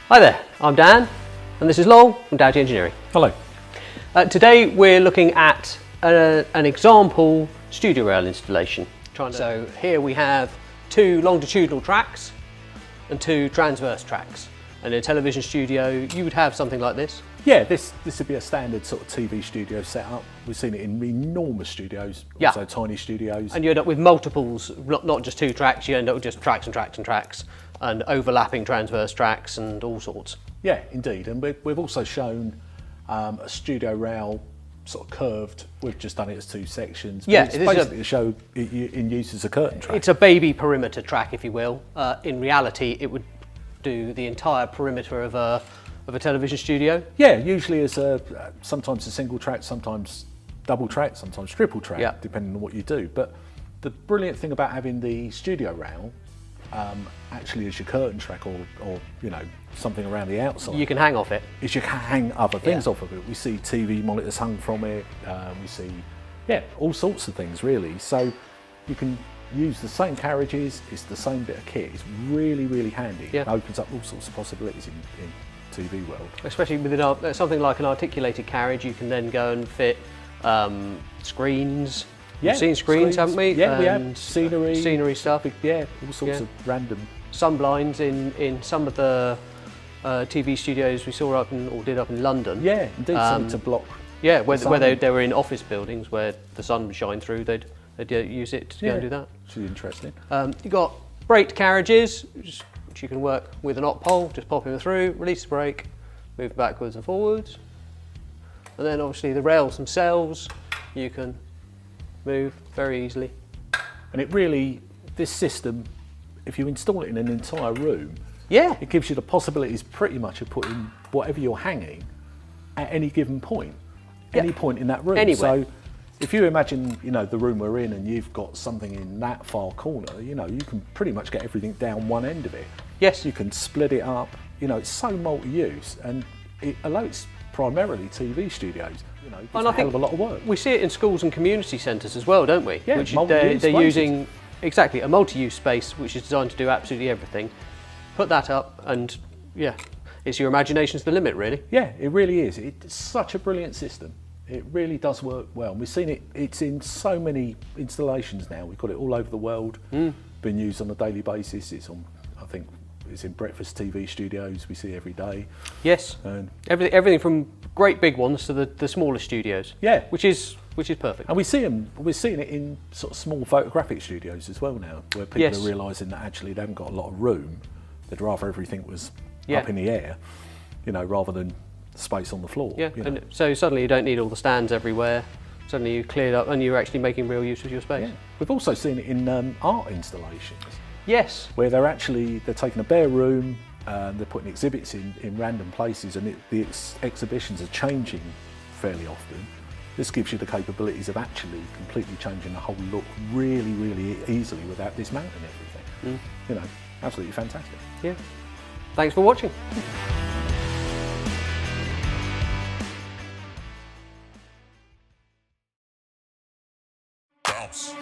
Hi there, I'm Dan, and this is Lowell from Doughty Engineering. Hello. Today we're looking at an example studio rail installation. So here we have two longitudinal tracks and two transverse tracks. And in a television studio, you would have something like this. Yeah, this would be a standard sort of TV studio setup. We've seen it in enormous studios, also tiny studios. And you end up with multiples, not just two tracks, you end up with just tracks and tracks and tracks, and overlapping transverse tracks and all sorts. Yeah, indeed. And we've also shown a studio rail sort of curved. We've just done it as two sections. But it's basically to show it in use as a curtain track. It's a baby perimeter track, if you will. In reality, it would do the entire perimeter of a television studio. Yeah, usually as sometimes a single track, sometimes double track, sometimes triple track, depending on what you do. But the brilliant thing about having the studio rail actually as your curtain track or you know, something around the outside, you can hang off it. Is you can hang other things off of it. We see TV monitors hung from it. We see all sorts of things really. So you can use the same carriages. It's the same bit of kit. It's really, really handy. It opens up all sorts of possibilities in TV world. Especially with something like an articulated carriage, you can then go and fit screens. We've seen screens, haven't we? Yeah, we have. Scenery stuff. All sorts of random. Sunblinds in some of the TV studios we saw up in London. Yeah, indeed, something to block. Yeah, where they were in office buildings where the sun would shine through, they'd use it to go and do that. Which is interesting. You've got braked carriages, which you can work with an op pole, just popping them through, release the brake, move backwards and forwards. And then obviously the rails themselves, you can move very easily. And it really, this system, if you install it in an entire room, it gives you the possibilities pretty much of putting whatever you're hanging at any given point, any point in that room. Anywhere. So if you imagine, you know, the room we're in and you've got something in that far corner, you know, you can pretty much get everything down one end of it. Yes. You can split it up, you know, it's so multi-use, and although it's primarily TV studios, you know, it's a hell of a lot of work. We see it in schools and community centres as well, don't we? Yeah, which they're using exactly a multi-use space which is designed to do absolutely everything. Put that up and it's your imagination's the limit really. Yeah, it really is. It's such a brilliant system. It really does work well. And we've seen it, it's in so many installations now. We've got it all over the world, being used on a daily basis. It's on, I think, it's in breakfast TV studios we see every day. Yes, and everything from great big ones to the smaller studios. Yeah, which is perfect. And we're seeing it in sort of small photographic studios as well now, where people are realising that actually they haven't got a lot of room. They'd rather everything was up in the air, you know, rather than space on the floor. Yeah, you know. And so suddenly you don't need all the stands everywhere. Suddenly you cleared up and you're actually making real use of your space. Yeah. We've also seen it in art installations. Yes. Where they're taking a bare room, they're putting exhibits in random places, and the exhibitions are changing fairly often. This gives you the capabilities of actually completely changing the whole look really, really easily without dismantling everything. You know, absolutely fantastic. Yeah. Thanks for watching. Bounce.